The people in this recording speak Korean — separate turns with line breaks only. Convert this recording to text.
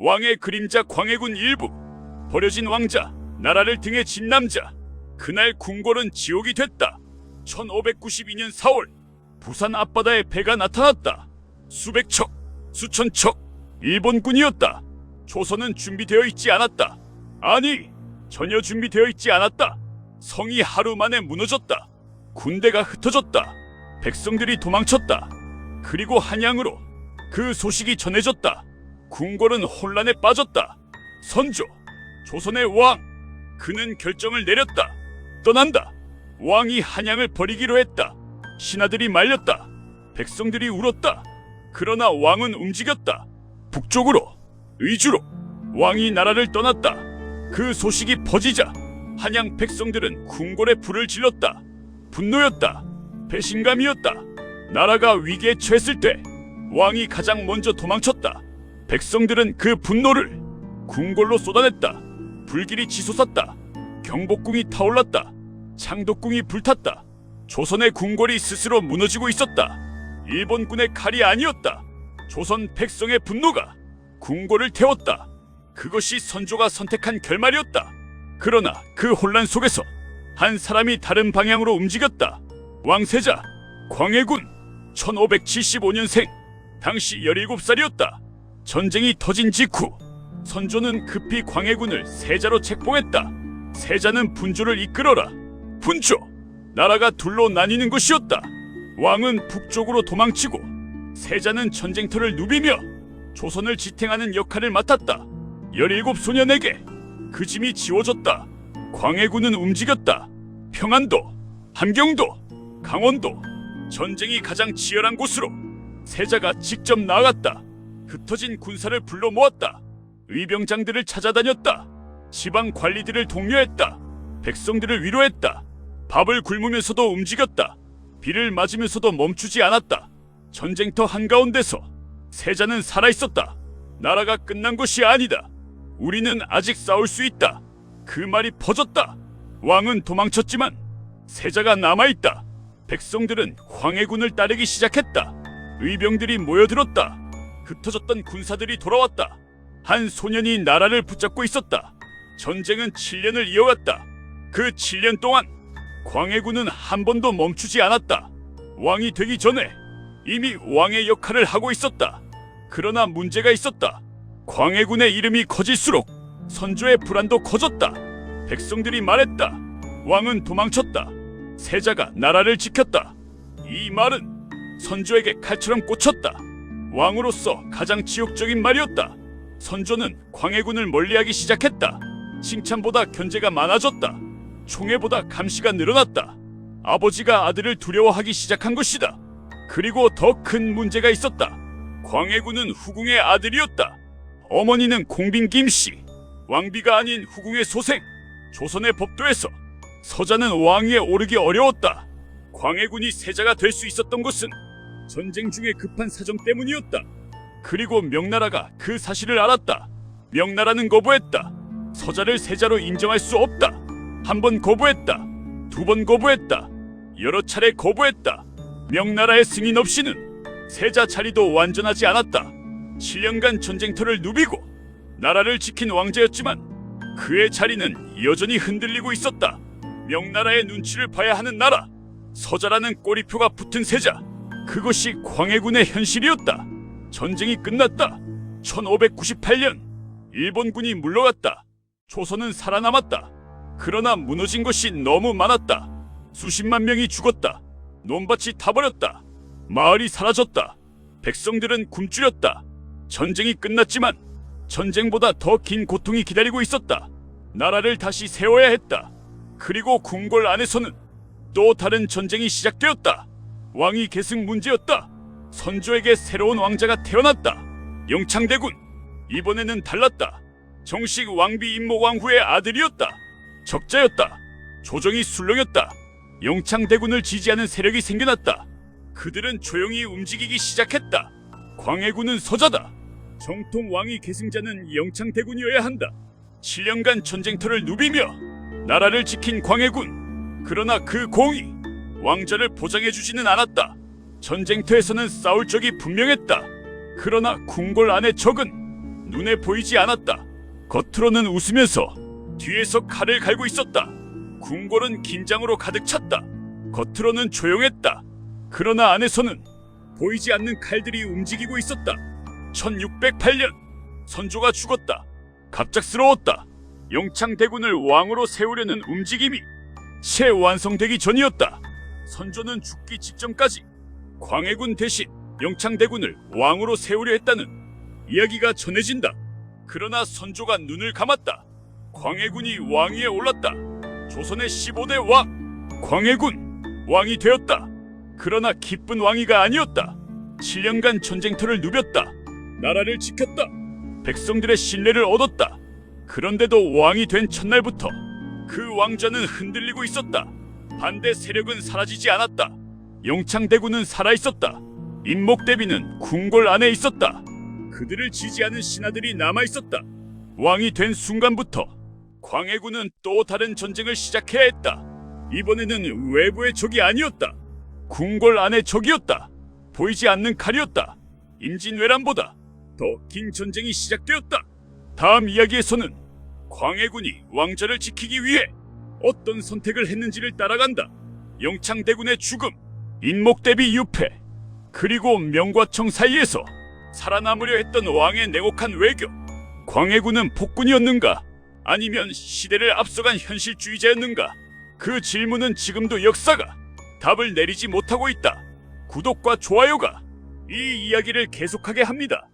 왕의 그림자 광해군 일부. 버려진 왕자, 나라를 등에 진 남자. 그날 궁궐은 지옥이 됐다. 1592년 4월 부산 앞바다에 배가 나타났다. 수백 척, 수천 척 일본군이었다. 조선은 준비되어 있지 않았다. 아니, 전혀 준비되어 있지 않았다. 성이 하루 만에 무너졌다. 군대가 흩어졌다. 백성들이 도망쳤다. 그리고 한양으로 그 소식이 전해졌다. 궁궐은 혼란에 빠졌다. 선조, 조선의 왕, 그는 결정을 내렸다. 떠난다. 왕이 한양을 버리기로 했다. 신하들이 말렸다. 백성들이 울었다. 그러나 왕은 움직였다. 북쪽으로, 의주로. 왕이 나라를 떠났다. 그 소식이 퍼지자 한양 백성들은 궁궐에 불을 질렀다. 분노였다. 배신감이었다. 나라가 위기에 처했을 때 왕이 가장 먼저 도망쳤다. 백성들은 그 분노를 궁궐로 쏟아냈다. 불길이 치솟았다. 경복궁이 타올랐다. 창덕궁이 불탔다. 조선의 궁궐이 스스로 무너지고 있었다. 일본군의 칼이 아니었다. 조선 백성의 분노가 궁궐을 태웠다. 그것이 선조가 선택한 결말이었다. 그러나 그 혼란 속에서 한 사람이 다른 방향으로 움직였다. 왕세자 광해군, 1575년생, 당시 17살이었다. 전쟁이 터진 직후 선조는 급히 광해군을 세자로 책봉했다. 세자는 분조를 이끌어라. 분조, 나라가 둘로 나뉘는 것이었다. 왕은 북쪽으로 도망치고 세자는 전쟁터를 누비며 조선을 지탱하는 역할을 맡았다. 17소년에게 그 짐이 지워졌다. 광해군은 움직였다. 평안도, 함경도, 강원도, 전쟁이 가장 치열한 곳으로 세자가 직접 나아갔다. 흩어진 군사를 불러 모았다. 의병장들을 찾아다녔다. 지방 관리들을 독려했다. 백성들을 위로했다. 밥을 굶으면서도 움직였다. 비를 맞으면서도 멈추지 않았다. 전쟁터 한가운데서 세자는 살아있었다. 나라가 끝난 것이 아니다. 우리는 아직 싸울 수 있다. 그 말이 퍼졌다. 왕은 도망쳤지만 세자가 남아있다. 백성들은 광해군을 따르기 시작했다. 의병들이 모여들었다. 흩어졌던 군사들이 돌아왔다. 한 소년이 나라를 붙잡고 있었다. 전쟁은 7년을 이어갔다. 그 7년 동안 광해군은 한 번도 멈추지 않았다. 왕이 되기 전에 이미 왕의 역할을 하고 있었다. 그러나 문제가 있었다. 광해군의 이름이 커질수록 선조의 불안도 커졌다. 백성들이 말했다. 왕은 도망쳤다. 세자가 나라를 지켰다. 이 말은 선조에게 칼처럼 꽂혔다. 왕으로서 가장 지옥적인 말이었다. 선조는 광해군을 멀리하기 시작했다. 칭찬보다 견제가 많아졌다. 총애보다 감시가 늘어났다. 아버지가 아들을 두려워하기 시작한 것이다. 그리고 더 큰 문제가 있었다. 광해군은 후궁의 아들이었다. 어머니는 공빈 김씨, 왕비가 아닌 후궁의 소생. 조선의 법도에서 서자는 왕위에 오르기 어려웠다. 광해군이 세자가 될 수 있었던 것은 전쟁 중에 급한 사정 때문이었다. 그리고 명나라가 그 사실을 알았다. 명나라는 거부했다. 서자를 세자로 인정할 수 없다. 한 번 거부했다. 두 번 거부했다. 여러 차례 거부했다. 명나라의 승인 없이는 세자 자리도 완전하지 않았다. 7년간 전쟁터를 누비고 나라를 지킨 왕자였지만 그의 자리는 여전히 흔들리고 있었다. 명나라의 눈치를 봐야 하는 나라, 서자라는 꼬리표가 붙은 세자, 그것이 광해군의 현실이었다. 전쟁이 끝났다. 1598년 일본군이 물러갔다. 조선은 살아남았다. 그러나 무너진 것이 너무 많았다. 수십만 명이 죽었다. 논밭이 타버렸다. 마을이 사라졌다. 백성들은 굶주렸다. 전쟁이 끝났지만 전쟁보다 더 긴 고통이 기다리고 있었다. 나라를 다시 세워야 했다. 그리고 궁궐 안에서는 또 다른 전쟁이 시작되었다. 왕위 계승 문제였다. 선조에게 새로운 왕자가 태어났다. 영창대군. 이번에는 달랐다. 정식 왕비 임모왕후의 아들이었다. 적자였다. 조정이 술렁였다. 영창대군을 지지하는 세력이 생겨났다. 그들은 조용히 움직이기 시작했다. 광해군은 서자다. 정통 왕위 계승자는 영창대군이어야 한다. 7년간 전쟁터를 누비며 나라를 지킨 광해군. 그러나 그 공이 왕자를 보장해주지는 않았다. 전쟁터에서는 싸울 적이 분명했다. 그러나 궁궐 안의 적은 눈에 보이지 않았다. 겉으로는 웃으면서 뒤에서 칼을 갈고 있었다. 궁궐은 긴장으로 가득 찼다. 겉으로는 조용했다. 그러나 안에서는 보이지 않는 칼들이 움직이고 있었다. 1608년 선조가 죽었다. 갑작스러웠다. 영창대군을 왕으로 세우려는 움직임이 채 완성되기 전이었다. 선조는 죽기 직전까지 광해군 대신 영창대군을 왕으로 세우려 했다는 이야기가 전해진다. 그러나 선조가 눈을 감았다. 광해군이 왕위에 올랐다. 조선의 15대 왕 광해군 왕이 되었다. 그러나 기쁜 왕위가 아니었다. 7년간 전쟁터를 누볐다. 나라를 지켰다. 백성들의 신뢰를 얻었다. 그런데도 왕이 된 첫날부터 그 왕좌는 흔들리고 있었다. 반대 세력은 사라지지 않았다. 영창대군은 살아있었다. 임목대비는 궁궐 안에 있었다. 그들을 지지하는 신하들이 남아있었다. 왕이 된 순간부터 광해군은 또 다른 전쟁을 시작해야 했다. 이번에는 외부의 적이 아니었다. 궁궐 안의 적이었다. 보이지 않는 칼이었다. 임진왜란보다 더 긴 전쟁이 시작되었다. 다음 이야기에서는 광해군이 왕좌를 지키기 위해 어떤 선택을 했는지를 따라간다. 영창대군의 죽음, 임목대비 유패, 그리고 명과청 사이에서 살아남으려 했던 왕의 냉혹한 외교. 광해군은 폭군이었는가? 아니면 시대를 앞서간 현실주의자였는가? 그 질문은 지금도 역사가 답을 내리지 못하고 있다. 구독과 좋아요가 이 이야기를 계속하게 합니다.